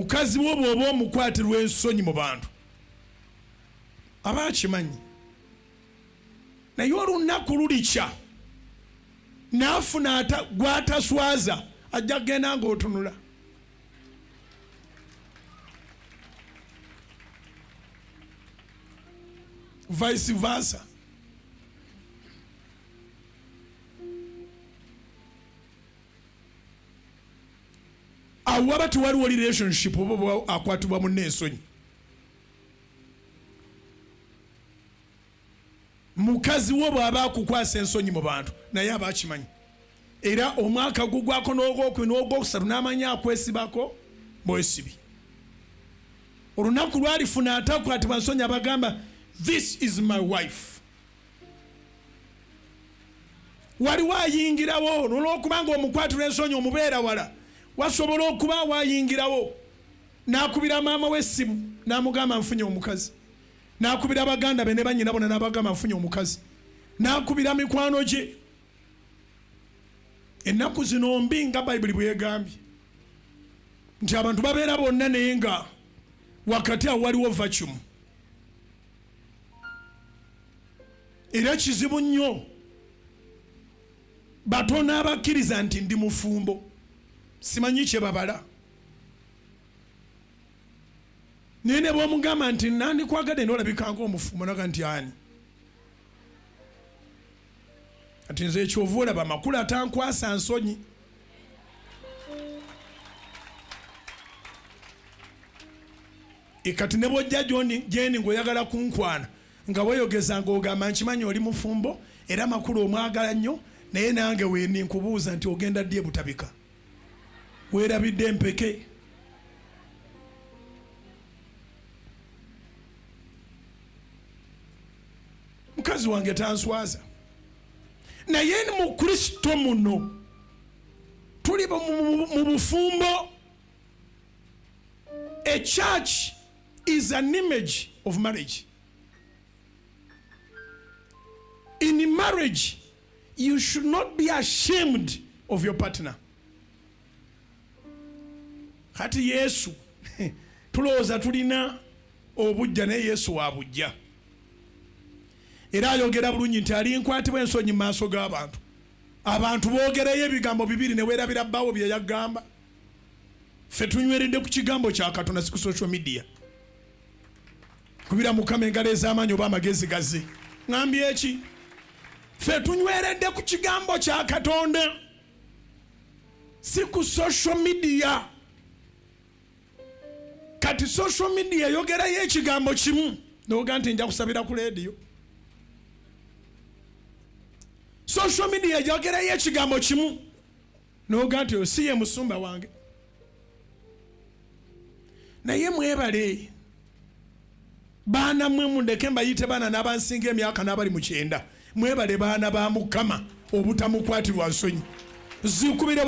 Mukaziwo bw'omukwatibwa ensonyi mu bantu aba akimanyi, naye olunaku lulikya n'afuna gwataswaza ajja kugenda ng'otunula. Vice versa. Awo waba tewaliwo relationship oba akwatibwa munne ensonyi. Mukaziwo bw'aba akukwasa ensonyi mu bantu naye aba akimanyi, era omwaka gugwako n'ogwokubiri n'ogwokusatu n'amanya akwesibako mwesibi. Olunaku lwalifuna atakwatibwa nsonyi abagamba this is my wife. Waliwo ayingirawo n'olwokubanga omukwatirwa ensonyi omubeera wala, wasobola okuba wayingirawo n'akubira maama w'essimu n'amugamba nfunye omukazi, n'akubira baganda be ne bannyina bona n'abagamba nfunye omukazi, n'akubira mikwano gye. Ennaku zino mbi nga Bayibuli bwe yegambye nti abantu babeera bonna naye nga wakati awo waliwo vacuum. Era kizibu nnyo batono abakkiriza nti ndi mufumbo, simanyi kye babala. Naye ne bw'omugamba nti nandikwagadde n'olabikanga omufumbo naga nti ani? Ati nze ekyova olaba amakulu atankwasa nsonyi. Kati ne bw'ojja gyendi ng'oyagala kunkwana nga weeyogeza ng'ogamba nkimanyi oli mufumbo era amakulu omwagala nnyo, naye nange weeni nkubuuza nti ogenda ddi ebutabika? Weerabidde empeke? Mukazi wange tanswaza, naye ni mu Kristo muno tuli mu bufumbo. A church is an image of marriage. In marriage, you should not be ashamed of your partner. Kati Yesu tulowooza tulina obujja naye Yesu wa bujja. Era ayogera bulungi nti alinkwatibwa ensonyi mu maaso g'abantu. Abantu boogereyo ebigambo bibiri ne weerabira bbaawo bye yagamba. Ffe tunyweredde ku kigambo kya Katonda si ku social media. Kubira Mukama engalo ez'amaanyi oba amagezi gaze. Ngambye eki? Ffe tunyweredde ku kigambo kya Katonda si ku social media. Kati social media yogerayo ekigambo kimu n'oga nti nja kusabira ku leediyo. Social media yogerayo ekigambo kimu n'oga nti si ye musumba wange. Naye mwebale baana mmwe mundeke mbayite baana n'abansinga emyaka n'abali mu 9. Mwebale baana ba Mukama obutamukwatirwa nsonyi. Zikubire